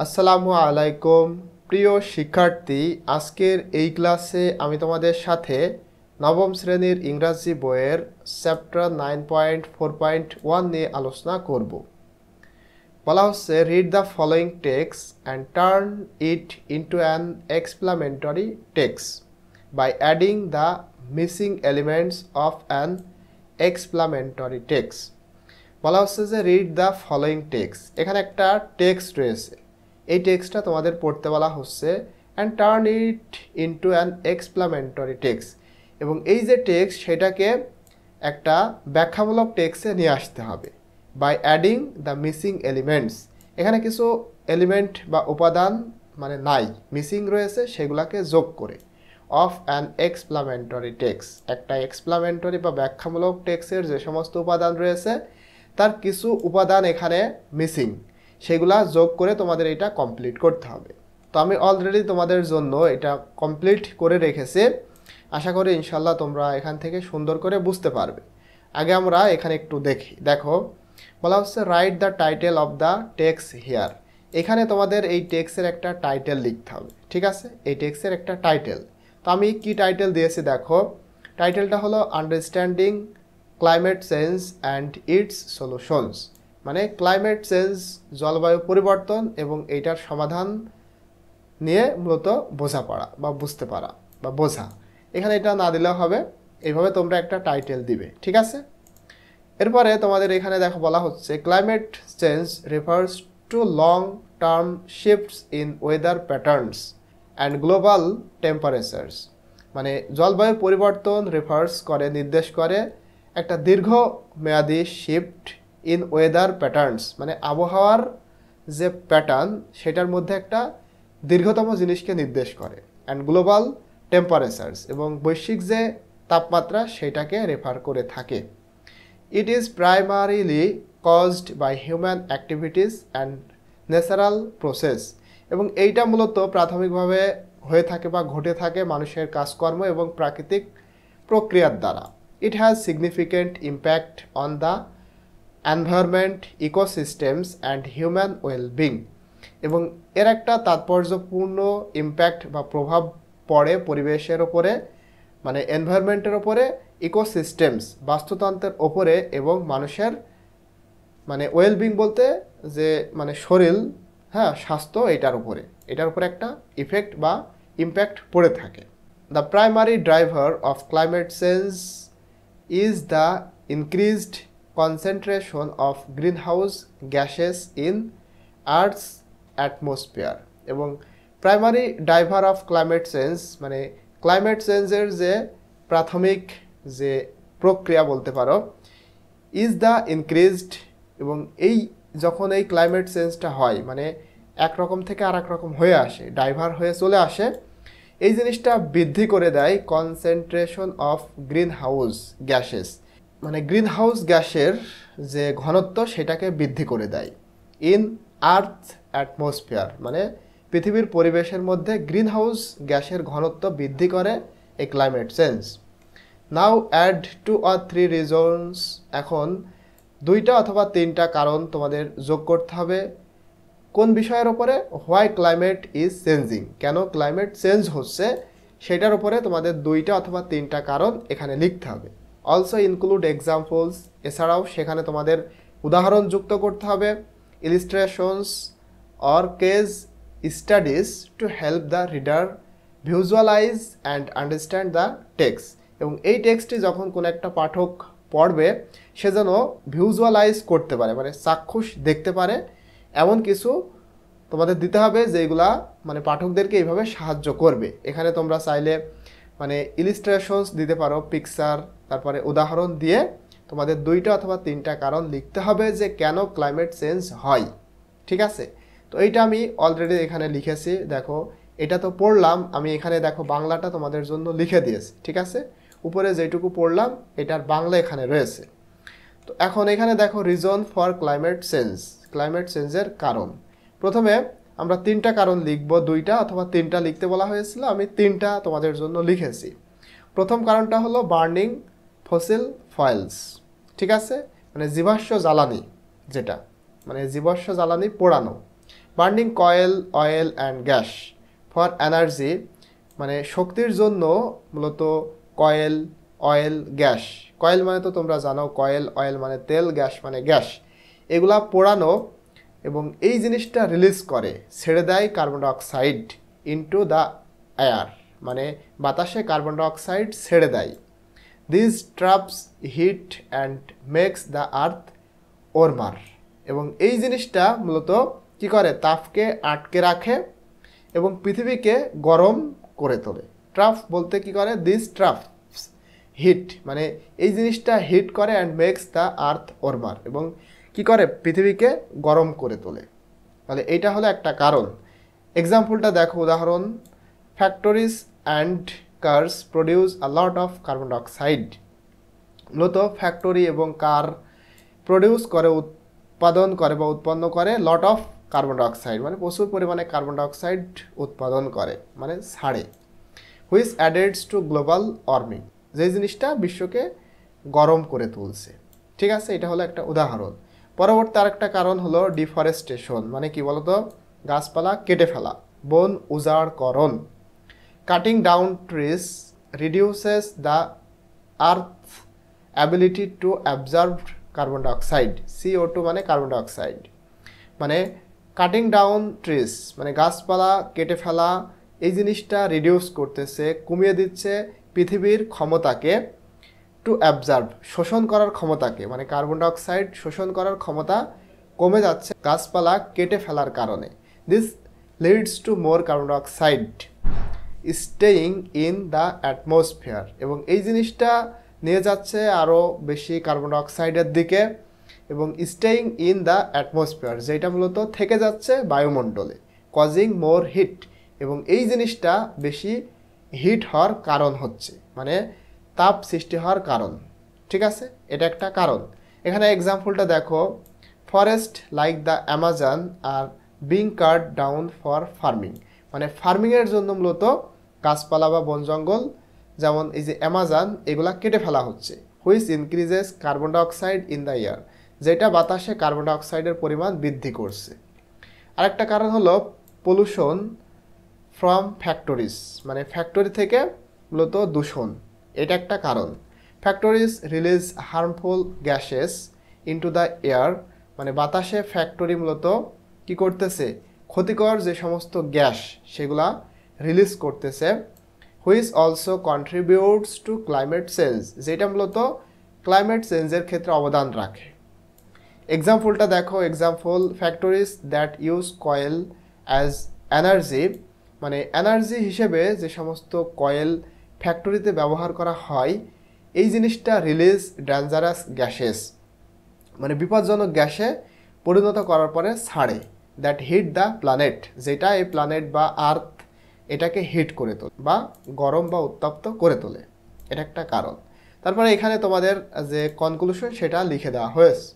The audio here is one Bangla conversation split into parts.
আসসালামু আলাইকুম প্রিয় শিক্ষার্থী, আজকের এই ক্লাসে আমি তোমাদের সাথে নবম শ্রেণীর ইংরাজি বইয়ের চ্যাপ্টার 9.4.1 নিয়ে আলোচনা করব। বলা হচ্ছে read the following text and turn it into an explanatory text by adding the missing elements of an explanatory text. বলা হচ্ছে যে রিড দ্য ফলোয়িং টেক্সট, এখানে একটা টেক্সট রয়েছে, এই টেক্সটটা তোমাদের পড়তে বলা হচ্ছে and turn it into an explanatory text, এবং এই যে টেক্সট সেটাকে একটা ব্যাখ্যামূলক টেক্সটে নিয়ে আসতে হবে। By adding the missing elements, এখানে কিছু এলিমেন্ট বা উপাদান মানে নাই, মিসিং রয়েছে, সেগুলোকে যোগ করে। অফ অ্যান এক্সপ্লামেন্টারি টেক্সট, একটা এক্সপ্লামেন্টারি বা ব্যাখ্যামূলক টেক্সটের যে সমস্ত উপাদান রয়েছে তার কিছু উপাদান এখানে মিসিং, সেগুলা যোগ করে তোমাদের এটা কমপ্লিট করতে হবে। তো আমি অলরেডি তোমাদের জন্য এটা কমপ্লিট করে রেখেছি, আশা করি ইনশাল্লাহ তোমরা এখান থেকে সুন্দর করে বুঝতে পারবে। আগে আমরা এখানে একটু দেখো বলা হচ্ছে write the title of the text here, এখানে তোমাদের এই টেক্সটের একটা টাইটেল লিখতে হবে। ঠিক আছে, এই টেক্সটের একটা টাইটেল। তো আমি কি টাইটেল দিয়েছি দেখো, টাইটেলটা হলো understanding climate change and it's solutions, মানে ক্লাইমেট চেঞ্জ জলবায়ু পরিবর্তন এবং এইটার সমাধান নিয়ে মূলত বোঝাপড়া বা বুঝতে পারা বা বোঝা। এখানে এটা না দিলেও হবে, এইভাবে তোমরা একটা টাইটেল দিবে। ঠিক আছে, এরপরে তোমাদের এখানে দেখো বলা হচ্ছে climate change refers to long term shifts in weather patterns and global temperatures, মানে জলবায়ু পরিবর্তন রেফার্স করে, নির্দেশ করে একটা দীর্ঘমেয়াদী শিফট ইন ওয়েদার প্যাটার্নস, মানে আবহাওয়ার যে প্যাটার্ন সেটার মধ্যে একটা দীর্ঘতম জিনিসকে নির্দেশ করে। অ্যান্ড গ্লোবাল টেম্পারেচার্স, এবং বৈশ্বিক যে তাপমাত্রা সেটাকে রেফার করে থাকে। It is primarily caused by human activities and natural process, এবং এইটা মূলত প্রাথমিকভাবে হয়ে থাকে বা ঘটে থাকে মানুষের কাজকর্ম এবং প্রাকৃতিক প্রক্রিয়ার দ্বারা। It has significant impact on the environment, ecosystems and human well-being, এবং এর একটা তাৎপর্যপূর্ণ ইম্প্যাক্ট বা প্রভাব পড়ে পরিবেশের ওপরে, মানে এনভায়রনমেন্টের ওপরে, ইকোসিস্টেমস বাস্তুতন্ত্রের ওপরে, এবং মানুষের মানে ওয়েলবিং বলতে যে মানে শরীর, হ্যাঁ, স্বাস্থ্য, এটার উপরে একটা ইফেক্ট বা ইম্প্যাক্ট পড়ে থাকে। The primary driver of climate change is the increased concentration of greenhouse gases in Earth's atmosphere, এবং primary driver of climate change মানে ক্লাইমেট চেঞ্জের যে প্রাথমিক যে প্রক্রিয়া বলতে পারো, ইজ দ্য ইনক্রিজড, এবং এই যখন এই ক্লাইমেট চেঞ্জটা হয় মানে একরকম থেকে আর এক রকম হয়ে আসে, ডাইভার হয়ে চলে আসে, এই জিনিসটা বৃদ্ধি করে দেয় concentration of green house gases, মানে গ্রিন হাউস গ্যাসের যে ঘনত্ব সেটাকে বৃদ্ধি করে দেয়। ইন আর্থ অ্যাটমসফিয়ার, মানে পৃথিবীর পরিবেশের মধ্যে গ্রিন হাউস গ্যাসের ঘনত্ব বৃদ্ধি করে এই climate change. Now add 2 or 3 reasons, এখন 2টা অথবা 3টা কারণ তোমাদের যোগ করতে হবে। কোন বিষয়ের ওপরে? হোয়াই ক্লাইমেট ইজ চেঞ্জিং, কেন ক্লাইমেট চেঞ্জ হচ্ছে সেটার উপরে তোমাদের 2টা অথবা 3টা কারণ এখানে লিখতে হবে। অলসো ইনক্লুড এক্সাম্পলস, এছাড়াও সেখানে তোমাদের উদাহরণ যুক্ত করতে হবে। Illustrations or case studies to help the reader visualise and understand the text, এবং এই টেক্সটটি যখন কোনো একটা পাঠক পড়বে সে যেন ভিজুয়ালাইজ করতে পারে, মানে চাক্ষুষ দেখতে পারে, এমন কিছু তোমাদের দিতে হবে যেগুলা মানে পাঠকদেরকে এইভাবে সাহায্য করবে। এখানে তোমরা চাইলে মানে ইলিস্ট্রেশনস দিতে পারো, পিকচার, তারপরে উদাহরণ দিয়ে তোমাদের 2টা অথবা 3টা কারণ লিখতে হবে যে কেন ক্লাইমেট চেঞ্জ হয়। ঠিক আছে, তো এইটা আমি অলরেডি এখানে লিখেছি, দেখো এটা তো পড়লাম আমি, এখানে দেখো বাংলাটা তোমাদের জন্য লিখে দিয়েছি। ঠিক আছে, উপরে যেটুকু পড়লাম এটার বাংলা এখানে রয়েছে। তো এখন এখানে দেখো reason for climate change, climate চেঞ্জের কারণ। প্রথমে আমরা 3টা কারণ লিখব, 2টা অথবা 3টা লিখতে বলা হয়েছিল, আমি 3টা তোমাদের জন্য লিখেছি। প্রথম কারণটা হলো বার্নিং ফসিল ফয়েলস। ঠিক আছে, মানে জীবাশ্ম জ্বালানি, যেটা মানে জীবাশ্ম জ্বালানি পোড়ানো, burning coil oil and gas for energy, মানে শক্তির জন্য মূলত কয়েল অয়েল গ্যাস, কয়েল মানে তো তোমরা জানো, কয়েল অয়েল মানে তেল, গ্যাস মানে গ্যাস, এগুলা পোড়ানো এবং এই জিনিসটা রিলিজ করে, ছেড়ে দেয় carbon dioxide into the air, মানে বাতাসে কার্বন ডাইঅক্সাইড ছেড়ে দেয়। This traps heat and makes the earth warmer, এবং এই জিনিসটা মূলত কি করে, তাপকে আটকে রাখে এবং পৃথিবীকে গরম করে তোলে। ট্রাফ বলতে কি করে, দিস ট্রাফস হিট, মানে এই জিনিসটা হিট করে and makes the earth warmer, এবং কি করে, পৃথিবীকে গরম করে তোলে। তাহলে এইটা হলো একটা কারণ। এক্সাম্পলটা দেখো, উদাহরণ, factories and cars produce a lot of carbon dioxide. মূলত ফ্যাক্টরি এবং কার প্রডিউস করে, উৎপাদন করে বা উৎপন্ন করে লট অফ কার্বন ডাইঅক্সাইড, মানে প্রচুর পরিমাণে কার্বন ডাইঅক্সাইড উৎপাদন করে, মানে ছাড়ে। হুইচ অ্যাডেডস টু গ্লোবাল ওয়ার্মিং, যে জিনিসটা বিশ্বকে গরম করে তুলছে। ঠিক আছে, এটা হলো একটা উদাহরণ। পরবর্তী আরেকটা কারণ হলো ডিফরেস্টেশন, মানে কি বলতো, গাছপালা কেটে ফেলা, বন উজাড়করণ। Cutting down trees reduces the earth ability to absorb carbon dioxide, CO2 মানে কার্বন ডাইঅক্সাইড, মানে কাটিং ডাউন ট্রিজ মানে গাছপালা কেটে ফেলা, এই জিনিসটা রিডিউস করতেছে, কমিয়ে দিচ্ছে পৃথিবীর ক্ষমতাকে, টু অ্যাবজর্ব শোষণ করার ক্ষমতাকে, মানে কার্বন ডাইঅক্সাইড শোষণ করার ক্ষমতা কমে যাচ্ছে গাছপালা কেটে ফেলার কারণে। This leads to more carbon dioxide staying in the atmosphere, এবং এই জিনিসটা নিয়ে যাচ্ছে আরও বেশি কার্বন ডাইঅক্সাইডের দিকে, এবং স্টেইং ইন দ্য অ্যাটমসফিয়ার, যেটা মূলত থেকে যাচ্ছে বায়ুমণ্ডলে, কজিং মোর হিট, এবং এই জিনিসটা বেশি হিট হওয়ার কারণ হচ্ছে, মানে তাপ সৃষ্টি হওয়ার কারণ। ঠিক আছে, এটা একটা কারণ। এখানে এক্সাম্পলটা দেখো, forest like the Amazon are being cut down for farming, মানে ফার্মিংয়ের জন্য মূলত গাছপালা বা বন জঙ্গল যেমন এই যে অ্যামাজন, এগুলা কেটে ফেলা হচ্ছে। Which increases carbon dioxide in the air, যেটা বাতাসে কার্বন ডাইঅক্সাইডের পরিমাণ বৃদ্ধি করছে। আরেকটা কারণ হলো পলিউশন ফ্রম ফ্যাক্টরিজ, মানে ফ্যাক্টরি থেকে মূলত দূষণ, এটা একটা কারণ। Factories release harmful gases into the air, মানে বাতাসে ফ্যাক্টরি মূলত কি করতেছে, ক্ষতিকর যে সমস্ত গ্যাস সেগুলা রিলিজ করতেছে। Which also contributes two climate change, যেটা মূলত ক্লাইমেট চেঞ্জের ক্ষেত্রে অবদান রাখে। এক্সাম্পলটা দেখো, example, factories that use coil as energy, মানে এনার্জি হিসেবে যে সমস্ত কয়েল ফ্যাক্টরিতে ব্যবহার করা হয়, এই জিনিসটা রিলিজ ডেঞ্জারাস গ্যাসেস, মানে বিপজ্জনক গ্যাসে পরিণত করার পরে ছাড়ে, দ্যাট হিট দ্য প্ল্যানেট, যেটা এই প্ল্যানেট বা আর্থ এটাকে হিট করে তোলে বা গরম বা উত্তপ্ত করে তোলে, এটা একটা কারণ। তারপরে এখানে তোমাদের যে কনক্লুশন সেটা লিখে দেওয়া হয়েছে।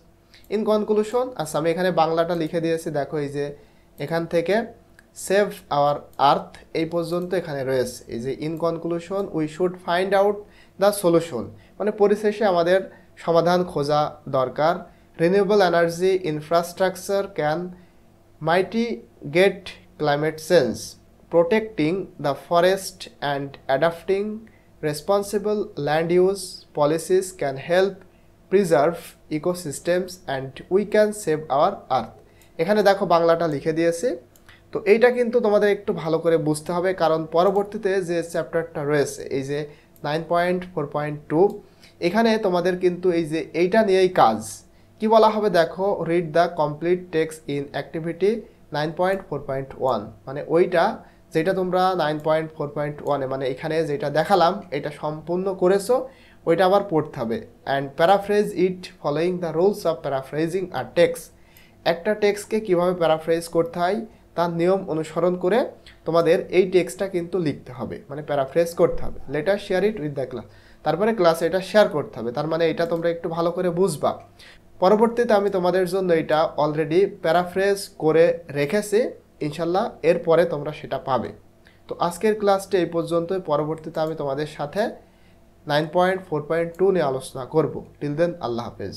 ইন কনক্লুশন, আচ্ছা আমি এখানে বাংলাটা লিখে দিয়েছি, দেখো এই যে এখান থেকে সেভ আওয়ার আর্থ এই পর্যন্ত এখানে রয়েছে। এই যে in conclusion we should find out the solution, মানে পরিশেষে আমাদের সমাধান খোঁজা দরকার। Renewable energy infrastructure can mitigate climate change, protecting the forest and adopting responsible land use policies can help preserve ecosystems and we can save our earth. এখানে দেখো বাংলাটা লিখে দিয়েছি। তো এইটা কিন্তু তোমাদের একটু ভালো করে বুঝতে হবে, কারণ পরবর্তীতে যে চ্যাপ্টারটা রয়েছে এই যে 9.4.2, এখানে তোমাদের কিন্তু এই যে এইটা নিয়েই কাজ। কি বলা হবে দেখো, read the complete text in activity 9.4.1, মানে ওইটা যেটা তোমরা 9.4.1 মানে এখানে যেটা দেখালাম এটা সম্পূর্ণ করেছো, ওইটা আবার পড়তে হবে। And paraphrase it following the rules of paraphrasing a text, একটা টেক্সটকে কীভাবে প্যারাফ্রেজ করতে হয় তার নিয়ম অনুসরণ করে তোমাদের এই টেক্সটটা কিন্তু লিখতে হবে, মানে প্যারাফ্রেজ করতে হবে। Letter share it with the class, তারপরে ক্লাসে এটা শেয়ার করতে হবে। তার মানে এটা তোমরা একটু ভালো করে বুঝবা। পরবর্তীতে আমি তোমাদের জন্য এটা অলরেডি প্যারাফ্রেজ করে রেখেছি, ইনশাল্লাহ এরপরে তোমরা সেটা পাবে। তো আজকের ক্লাসটা এই পর্যন্তই, পরবর্তীতে আমি তোমাদের সাথে 9.4.2 নিয়ে আলোচনা করব। টিল দেন, আল্লাহ হাফেজ।